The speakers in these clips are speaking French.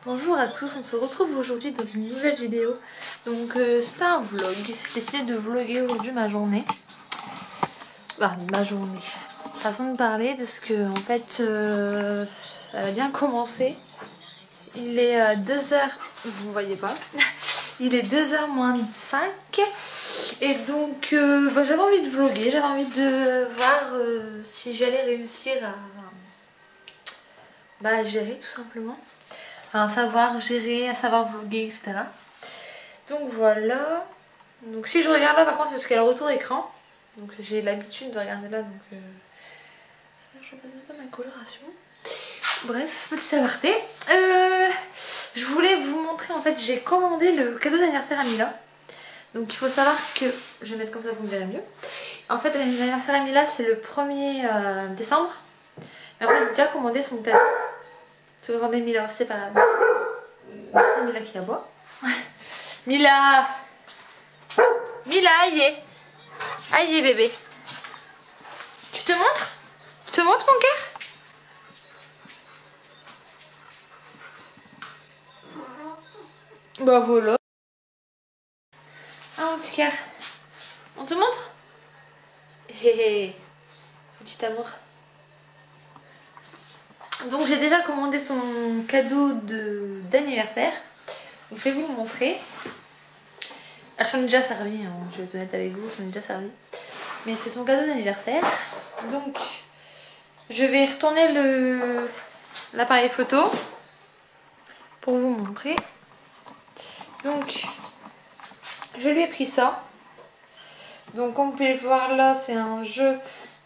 Bonjour à tous, on se retrouve aujourd'hui dans une nouvelle vidéo. Donc c'est un vlog, j'ai décidé de vlogger aujourd'hui ma journée. Ma journée, façon de parler parce que en fait elle a bien commencé. Il est 2 h, vous ne voyez pas, il est 2 h moins 5 et donc j'avais envie de vlogger, j'avais envie de voir si j'allais réussir à gérer tout simplement. Enfin, à savoir gérer, à savoir vlogger, etc. Donc voilà. Donc si je regarde là par contre c'est parce qu'il y a le retour écran. Donc j'ai l'habitude de regarder là. Donc je vais mettre ma coloration. Bref, petit aparté. Je voulais vous montrer en fait, j'ai commandé le cadeau d'anniversaire à Mila. Donc il faut savoir que, je vais mettre comme ça vous me verrez mieux. En fait l'anniversaire à Mila c'est le 1er décembre. Mais en fait j'ai déjà commandé son cadeau. Si vous entendez Mila, c'est pas grave. C'est Mila qui aboie. Mila, aïe. Aïe bébé. Tu te montres? Tu te montres mon cœur? Bah voilà. Ah mon petit cœur. On te montre? Hé hé. Petit amour. Donc j'ai déjà commandé son cadeau d'anniversaire. Donc je vais vous le montrer. Elles sont déjà servies, hein. Je vais être honnête avec vous, elles sont déjà servies. Mais c'est son cadeau d'anniversaire. Donc je vais retourner l'appareil photo pour vous montrer. Donc je lui ai pris ça. Donc comme vous pouvez le voir là, c'est un jeu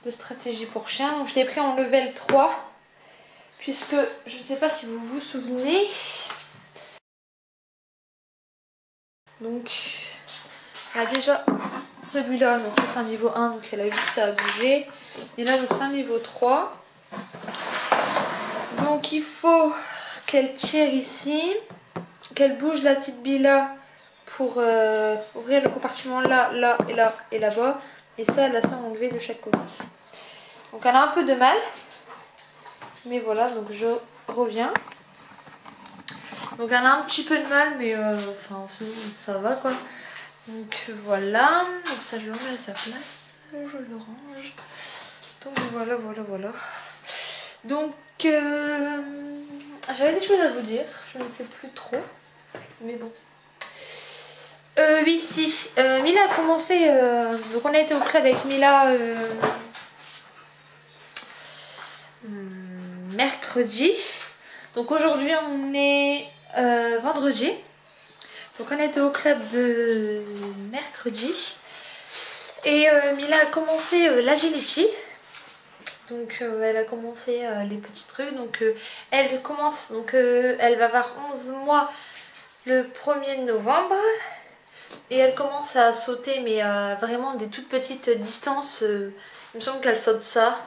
de stratégie pour chien. Donc je l'ai pris en level 3. Puisque je ne sais pas si vous vous souvenez. Donc là déjà celui-là, donc c'est un niveau 1, donc elle a juste à bouger. Et là donc c'est un niveau 3. Donc il faut qu'elle tire ici, qu'elle bouge la petite bille là pour ouvrir le compartiment là, là et là et là-bas. Et ça, elle a ça enlevé de chaque côté. Donc elle a un peu de mal. Mais voilà, donc je reviens. Donc elle a un petit peu de mal, mais enfin sinon ça va quoi. Donc voilà, donc ça je le remets à sa place, je le range. Donc voilà. Donc j'avais des choses à vous dire, je ne sais plus trop, mais bon. Oui, si. Mila a commencé, donc on a été au club avec Mila mercredi. Donc aujourd'hui on est vendredi. Donc on a été au club mercredi. Et Mila a commencé l'agility. Donc elle a commencé les petits trucs. Donc elle commence, donc elle va avoir 11 mois le 1er novembre. Et elle commence à sauter, mais vraiment des toutes petites distances. Il me semble qu'elle saute ça.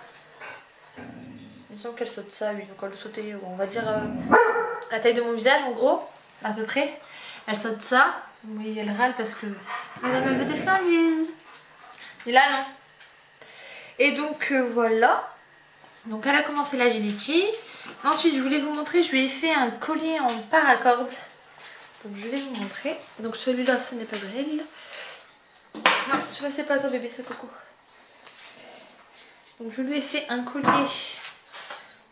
Il me semble qu'elle saute ça, oui. Donc elle sautait, on va dire, la taille de mon visage en gros, à peu près. Elle saute ça. Oui, elle râle parce que madame elle veut des friandises. Et là non. Et donc voilà. Donc elle a commencé l'agility. Ensuite je voulais vous montrer, je lui ai fait un collier en paracorde. Donc je vais vous montrer. Donc celui-là ce n'est pas vrai. Non, celui-là c'est pas toi bébé, c'est Coco. Donc je lui ai fait un collier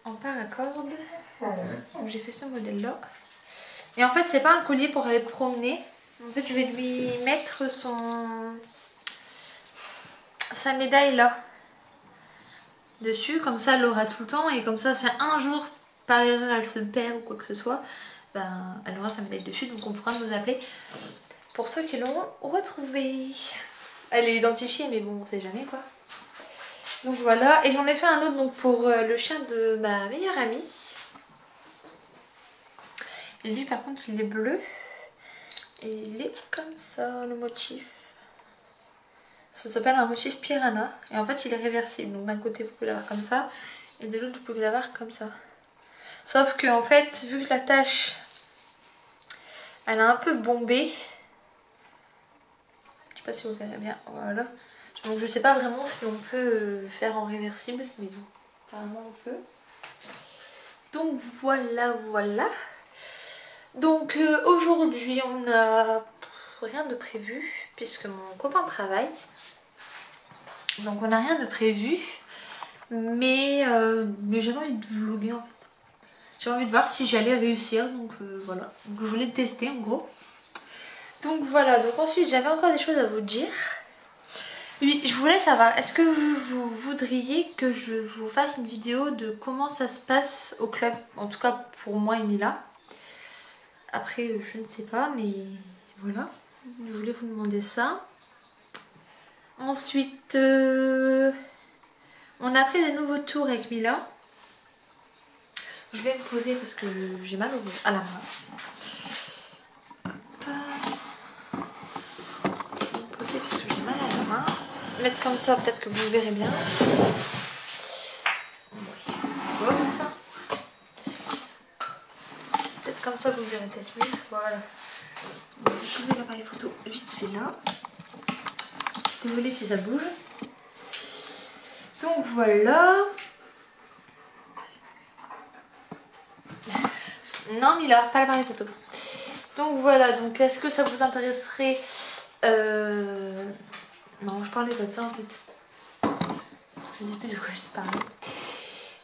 en paracorde. Donc j'ai fait ce modèle là. Et en fait c'est pas un collier pour aller promener. En fait je vais lui mettre sa médaille là dessus. Comme ça elle l'aura tout le temps. Et comme ça si un jour par erreur elle se perd ou quoi que ce soit, ben, elle aura sa médaille dessus. Donc on pourra nous appeler pour ceux qui l'auront retrouvée. Elle est identifiée mais bon on sait jamais quoi. Donc voilà, et j'en ai fait un autre donc pour le chien de ma meilleure amie. Et lui par contre il est bleu. Et il est comme ça le motif. Ça s'appelle un motif piranha. Et en fait il est réversible. Donc d'un côté vous pouvez l'avoir comme ça. Et de l'autre vous pouvez l'avoir comme ça. Sauf que en fait vu que la tache elle a un peu bombé. Je sais pas si vous verrez bien. Voilà. Donc je sais pas vraiment si on peut faire en réversible, mais bon, apparemment on peut. Donc voilà. Donc aujourd'hui on n'a rien de prévu puisque mon copain travaille. Donc on n'a rien de prévu. Mais j'avais envie de vlogger en fait. J'ai envie de voir si j'allais réussir. Donc voilà. Donc je voulais tester en gros. Donc voilà. Donc ensuite j'avais encore des choses à vous dire. Oui, je voulais savoir, est-ce que vous voudriez que je vous fasse une vidéo de comment ça se passe au club, en tout cas pour moi et Mila. Après, je ne sais pas, mais voilà, je voulais vous demander ça. Ensuite, on a pris des nouveaux tours avec Mila. Je vais me poser parce que j'ai mal à la main. Hop. Je vais me poser parce que j'ai mal à la main. Mettre comme ça, peut-être que vous le verrez bien. Oui. Peut-être comme ça, vous le verrez peut-être mieux. Voilà. Donc, je vais poser l'appareil photo vite fait là. Désolée si ça bouge. Donc voilà. Non Mila, pas l'appareil photo. Donc voilà, donc est-ce que ça vous intéresserait Non, je parlais pas de ça en fait. Je sais plus de quoi je te parlais.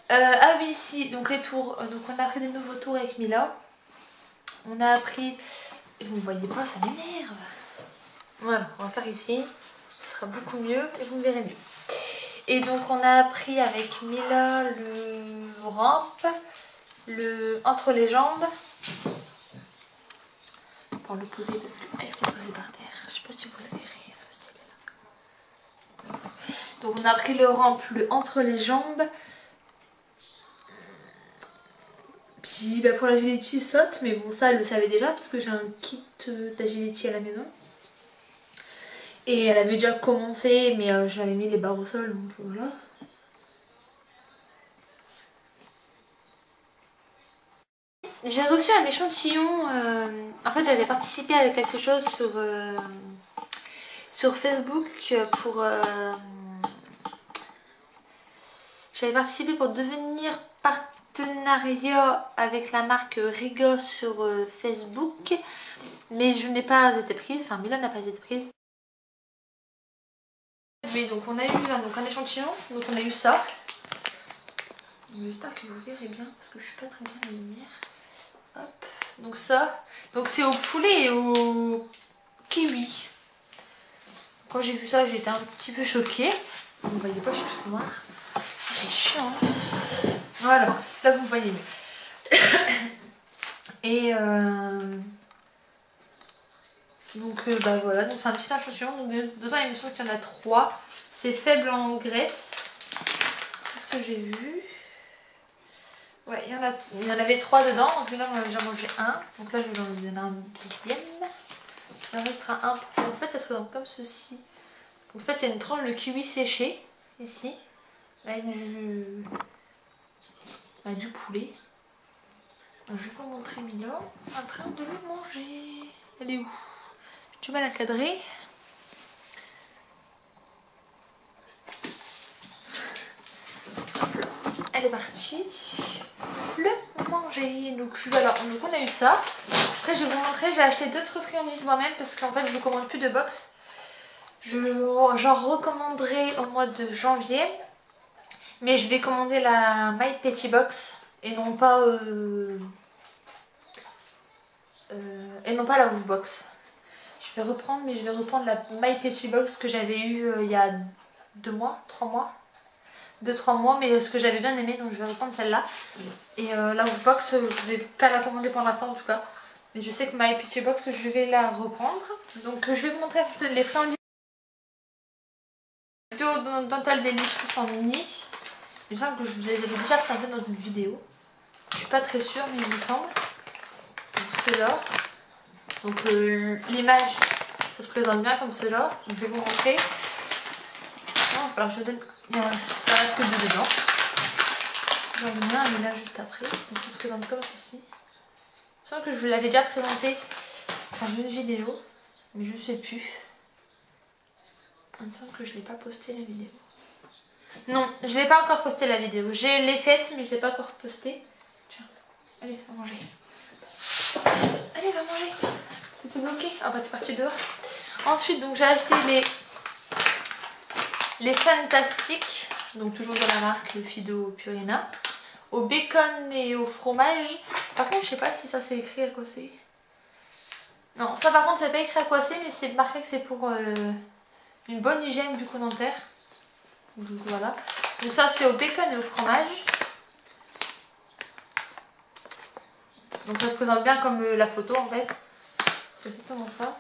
Ah oui, si, donc les tours. Donc on a pris des nouveaux tours avec Mila. On a appris... Et vous ne voyez pas, ça m'énerve. Voilà, on va faire ici. Ce sera beaucoup mieux et vous me verrez mieux. Et donc on a appris avec Mila le rampe, le entre les jambes. Pour le poser parce qu'elle s'est posée par terre. Je sais pas si vous la verrez. Donc on a pris le rampe, le entre les jambes. Puis bah, pour l'agility saute, mais bon ça elle le savait déjà parce que j'ai un kit d'agility à la maison. Et elle avait déjà commencé mais j'avais mis les barres au sol donc voilà. J'ai reçu un échantillon, en fait j'avais participé à quelque chose sur Facebook pour... j'avais participé pour devenir partenariat avec la marque Rigo sur Facebook, mais je n'ai pas été prise, enfin Mila n'a pas été prise. Oui, donc on a eu donc un échantillon, donc on a eu ça. J'espère que vous verrez bien parce que je suis pas très bien à la lumière. Hop, donc ça, donc c'est au poulet et au kiwi. Quand j'ai vu ça, j'étais un petit peu choquée. Vous ne voyez pas, je suis toute noire. C'est chiant. Voilà, là vous me voyez mieux. Et donc bah voilà, donc c'est un petit échantillon. Donc dedans il me semble qu'il y en a 3. C'est faible en graisse. C'est ce que j'ai vu. Ouais, il y en avait 3 dedans. Donc là on a déjà mangé un. Donc là je vais en donner un deuxième. Il en restera un. En fait ça se présente comme ceci. En fait c'est une tranche de kiwi séché. Ici. Avec du poulet. Donc, je vais vous montrer Mila en train de le manger. Elle est où? J'ai du mal à cadrer. Elle est partie le manger. Donc voilà, donc on a eu ça. Après je vais vous montrer, j'ai acheté d'autres friandises moi-même parce qu'en fait je ne commande plus de box. J'en recommanderai au mois de janvier. Mais je vais commander la My Petty Box et non pas la Wolf Box. Je vais reprendre, mais je vais reprendre la My Petty Box que j'avais eue il y a 2 mois, 3 mois. 2-3 mois, mais ce que j'avais bien aimé, donc je vais reprendre celle-là. Et la Wolf Box, je vais pas la commander pour l'instant en tout cas. Mais je sais que My Petty Box, je vais la reprendre. Donc je vais vous montrer les friandises. Dental Delice en mini. Il me semble que je vous les avais déjà présenté dans une vidéo. Je suis pas très sûre, mais il me semble. Donc ceux-là. Donc l'image, ça se présente bien comme cela. Je vais vous montrer. Non, alors je donne. Ça reste que 2 dedans. J'en donne un, mais là juste après. Donc ça se présente comme ceci. Il me semble que je vous l'avais déjà présenté dans une vidéo, mais je ne sais plus. Il me semble que je ne l'ai pas posté la vidéo. Non, je l'ai pas encore posté la vidéo. Je l'ai faite, mais je l'ai pas encore postée. Tiens, allez, faut manger. allez, va manger. T'étais bloqué. Ah bah t'es parti dehors. Ensuite, donc j'ai acheté les Fantastiques, donc toujours de la marque Fido Purina, au bacon et au fromage. Par contre, je sais pas si ça c'est écrit à quoi c'est. Non, ça par contre, c'est pas écrit à quoi c'est, mais c'est marqué que c'est pour une bonne hygiène bucco-dentaire. Donc voilà. Donc ça, c'est au bacon et au fromage. Donc ça se présente bien comme la photo en fait. C'est exactement ça.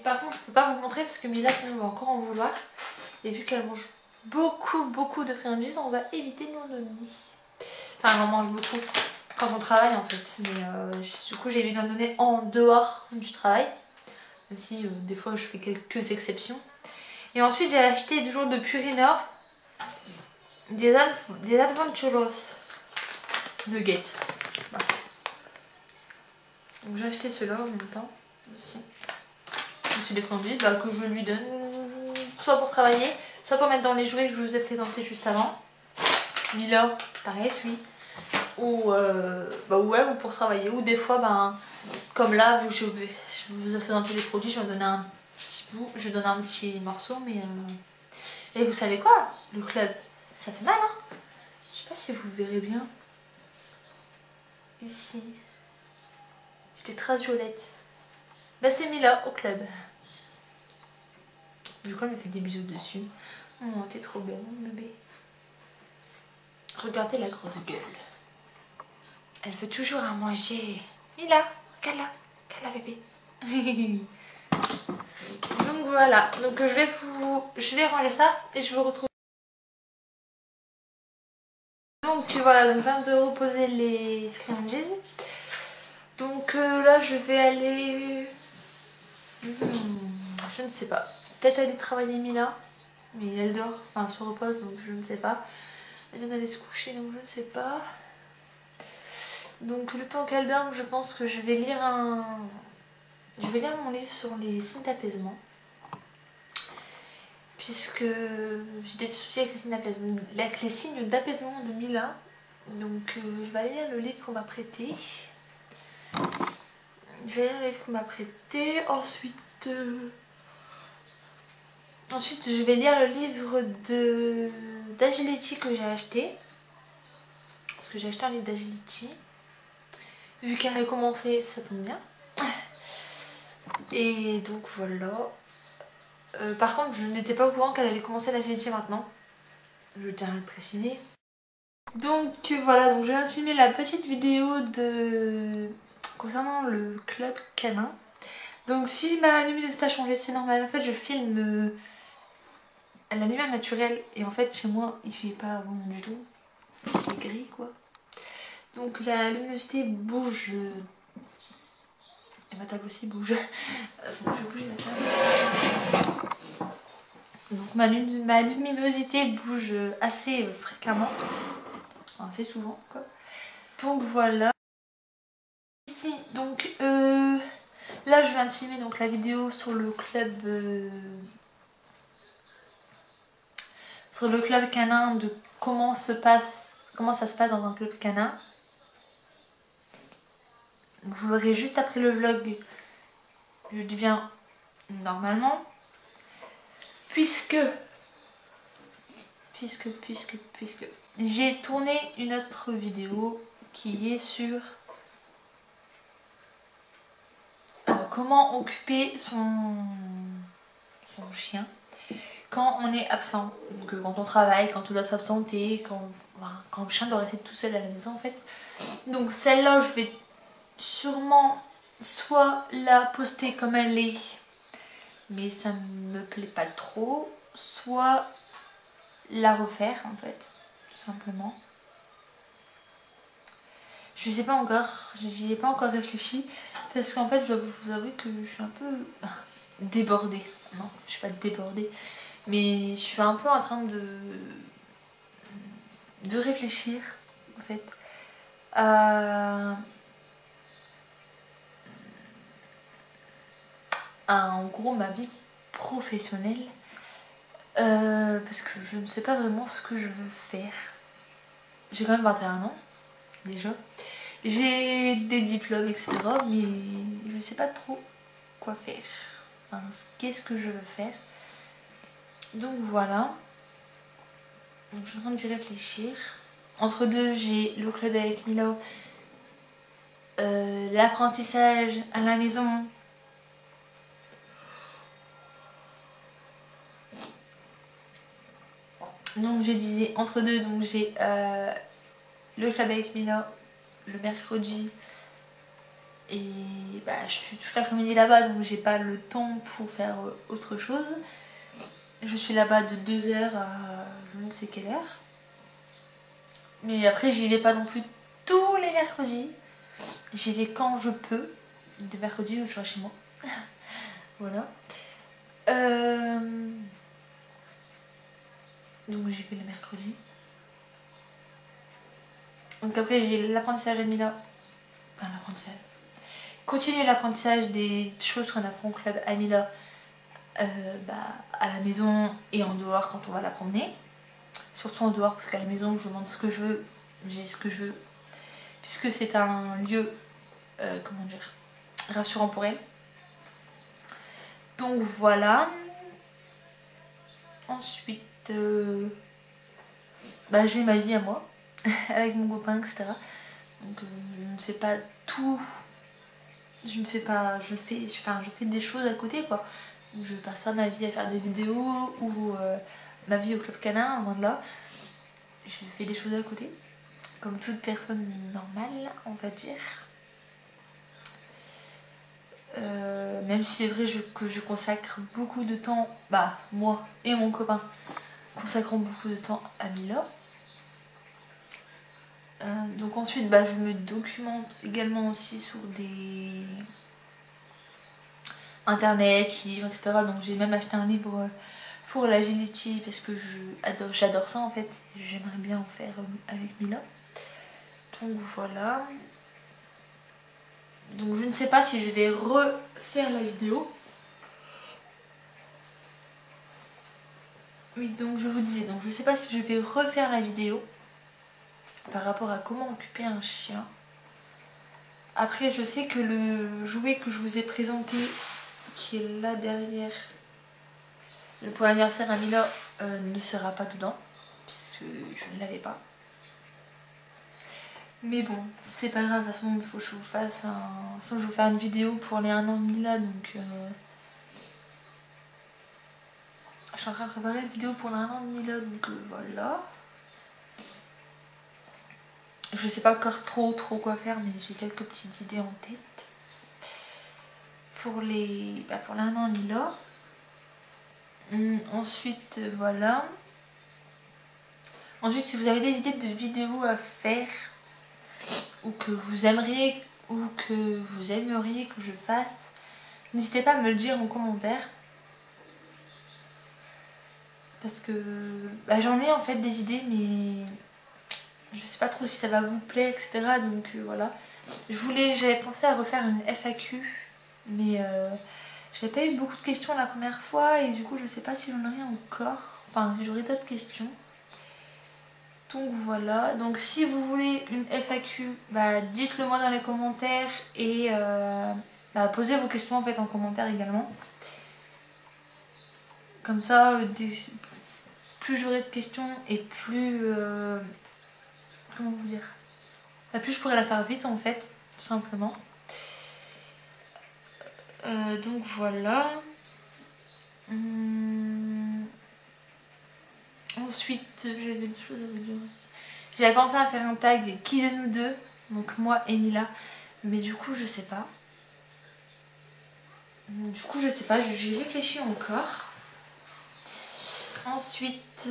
Par contre, je peux pas vous montrer parce que Mila sinon va encore en vouloir. Et vu qu'elle mange beaucoup de friandises, on va éviter de lui en donner. Enfin, on en mange beaucoup quand on travaille en fait. Mais du coup, j'ai évité d'en donner en dehors du travail. Même si des fois, je fais quelques exceptions. Et ensuite, j'ai acheté toujours de Purina des Adventuros Nuggets. Voilà. Donc j'ai acheté ceux-là en même temps aussi. C'est des friandises que je lui donne soit pour travailler, soit pour mettre dans les jouets que je vous ai présentés juste avant. Mila, pareil, oui. Ou ouais, ou pour travailler. Ou des fois, comme là, vu que je vous ai présenté les produits, je vais donner un petit bout, je donne un petit morceau, mais et vous savez quoi? Le club, ça fait mal, hein? Je sais pas si vous le verrez bien. Ici. J'ai des traces violettes. Bah c'est Mila au club. Du coup, elle me fait des bisous dessus. Oh, t'es trop belle, mon bébé. Regardez la grosse gueule. Elle veut toujours à manger. Mila, regarde-la. Regarde-la, bébé. Donc voilà. Donc je vais ranger ça et je vous retrouve. Donc voilà, donc je viens de reposer les friandises. Donc là, je vais aller... je ne sais pas. Peut-être aller travailler Mila. Mais elle dort, enfin elle se repose, donc je ne sais pas. Elle vient d'aller se coucher, donc je ne sais pas. Donc le temps qu'elle dorme, je pense que je vais lire mon livre sur les signes d'apaisement. Puisque j'ai des soucis avec les signes d'apaisement de Mila. Donc je vais aller lire le livre qu'on m'a prêté. Ensuite, je vais lire le livre d'Agility que j'ai acheté. Parce que j'ai acheté un livre d'Agility. Vu qu'elle a commencé, ça tombe bien. Et donc voilà. Par contre, je n'étais pas au courant qu'elle allait commencer l'Agility maintenant. Je tiens à le préciser. Donc voilà, donc je viens de filmer la petite vidéo concernant le club canin. Donc si ma luminosité a changé, c'est normal. En fait, je filme à la lumière naturelle. Et en fait, chez moi, il fait pas bon du tout. Il fait gris, quoi. Donc la luminosité bouge. Et ma table aussi bouge. Donc je vais bouger la table. Donc ma luminosité bouge assez fréquemment. Enfin, assez souvent, quoi. Donc voilà. Ici, donc là je viens de filmer donc la vidéo sur le club canin, de comment ça se passe dans un club canin. Vous verrez juste après le vlog. Je dis bien normalement, puisque j'ai tourné une autre vidéo qui est sur comment occuper son chien quand on est absent. Donc quand on travaille, quand on doit s'absenter, quand le chien doit rester tout seul à la maison en fait. Donc celle-là, je vais sûrement soit la poster comme elle est, mais ça me plaît pas trop, soit la refaire en fait, tout simplement. Je sais pas encore, j'y ai pas encore réfléchi, parce qu'en fait je dois vous avouer que je suis un peu débordée. Non, je suis pas débordée, mais je suis un peu en train de réfléchir en fait à en gros ma vie professionnelle, parce que je ne sais pas vraiment ce que je veux faire. J'ai quand même 21 ans déjà, J'ai des diplômes, etc. Mais je sais pas trop quoi faire. Enfin, qu'est-ce que je veux faire. Donc voilà. Donc, je suis en train d'y réfléchir. Entre deux, j'ai le club avec Milo. L'apprentissage à la maison. Donc je disais entre deux, donc j'ai le club avec Milo le mercredi. Et bah, je suis toute l'après-midi là-bas, donc j'ai pas le temps pour faire autre chose. Je suis là-bas de 2h à je ne sais quelle heure. Mais après, j'y vais pas non plus tous les mercredis. J'y vais quand je peux. Des mercredis où je serai chez moi. Voilà. Donc j'y vais le mercredi. Donc après, j'ai l'apprentissage à Mila. Enfin, l'apprentissage. Continuer l'apprentissage des choses qu'on apprend au club à Mila. À la maison et en dehors quand on va la promener. Surtout en dehors parce qu'à la maison je demande ce que je veux, j'ai ce que je veux. Puisque c'est un lieu, comment dire, rassurant pour elle. Donc voilà. Ensuite, j'ai ma vie à moi, avec mon copain, etc. Donc je ne fais pas tout. Je fais des choses à côté quoi. Je passe pas ma vie à faire des vidéos ou ma vie au club canin, loin de là. Je fais des choses à côté, comme toute personne normale, on va dire. Même si c'est vrai que je consacre beaucoup de temps, moi et mon copain consacrons beaucoup de temps à Mila. Donc ensuite, je me documente également aussi sur des internet, livres, etc. Donc j'ai même acheté un livre pour l'agility parce que j'adore ça en fait. J'aimerais bien en faire avec Mila. Donc voilà. Donc je ne sais pas si je vais refaire la vidéo. Oui, donc je vous disais, donc je ne sais pas si je vais refaire la vidéo par rapport à comment occuper un chien. Après, je sais que le jouet que je vous ai présenté, qui est là derrière, pour l'anniversaire à Mila, ne sera pas dedans, puisque je ne l'avais pas. Mais bon, c'est pas grave, de toute façon, il faut que je vous fasse un... De toute façon, je vais vous faire une vidéo pour les 1 an de Mila, donc... Je suis en train de préparer une vidéo pour les 1 an de Mila, donc voilà. Je sais pas encore trop quoi faire, mais j'ai quelques petites idées en tête. Pour les 1 an de Mila. Ensuite, voilà. Ensuite, si vous avez des idées de vidéos à faire, ou que vous aimeriez que je fasse, n'hésitez pas à me le dire en commentaire. Parce que j'en ai en fait des idées, mais je sais pas trop si ça va vous plaire, etc. Donc voilà. J'avais pensé à refaire une FAQ, mais j'avais pas eu beaucoup de questions la première fois et du coup je sais pas si j'en aurai encore. Enfin, j'aurai d'autres questions. Donc voilà. Donc si vous voulez une FAQ, dites-le moi dans les commentaires et posez vos questions en fait en commentaire également. Comme ça, plus j'aurai de questions et plus... comment vous dire, plus je pourrais la faire vite en fait, tout simplement. Donc voilà. Ensuite, j'avais des choses à vous dire aussi. J'avais pensé à faire un tag qui de nous deux, donc moi et Mila, mais du coup je sais pas. J'y réfléchis encore. Ensuite...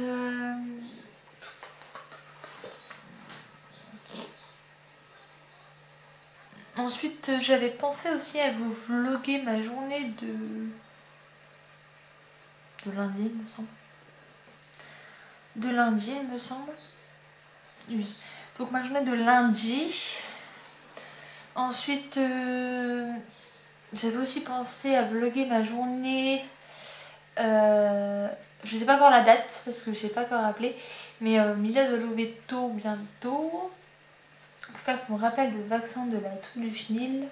Ensuite, j'avais pensé aussi à vous vlogger ma journée de lundi, il me semble. De lundi, il me semble. Oui. Donc ma journée de lundi. Ensuite, j'avais aussi pensé à vlogger ma journée. Je sais pas encore la date parce que je sais pas encore rappeler. Mais Mila doit lever tôt bientôt. pour faire son rappel de vaccin de la toux du chenil.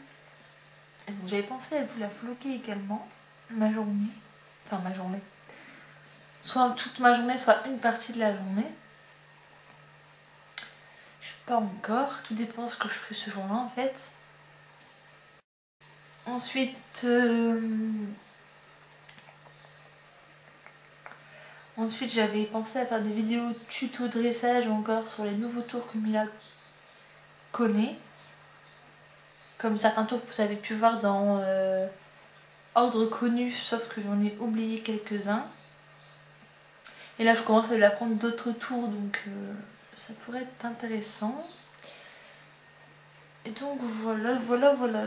Et donc j'avais pensé à vous la vlogger également, ma journée. Enfin ma journée. Soit toute ma journée, soit une partie de la journée. Je sais pas encore, tout dépend de ce que je ferai ce jour-là en fait. Ensuite, j'avais pensé à faire des vidéos tuto dressage encore sur les nouveaux tours que Mila connaît. Comme certains tours que vous avez pu voir dans Ordre connu, sauf que j'en ai oublié quelques-uns. Et là je commence à lui apprendre d'autres tours, donc ça pourrait être intéressant. Et donc voilà.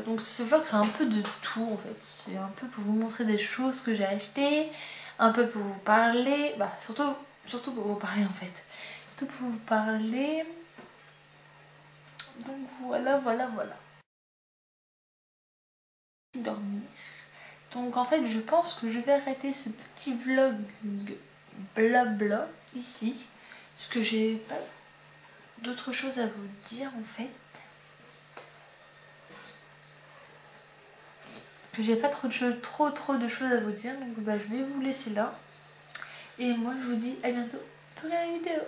Donc ce vlog c'est un peu de tout en fait. C'est un peu pour vous montrer des choses que j'ai achetées, un peu pour vous parler, bah surtout pour vous parler en fait. Surtout pour vous parler. Donc voilà. Dormir. Donc en fait je pense que je vais arrêter ce petit vlog blabla ici. Parce que j'ai pas d'autre chose à vous dire en fait. Que j'ai pas trop de choses à vous dire. Donc bah, je vais vous laisser là. Et moi je vous dis à bientôt pour une vidéo.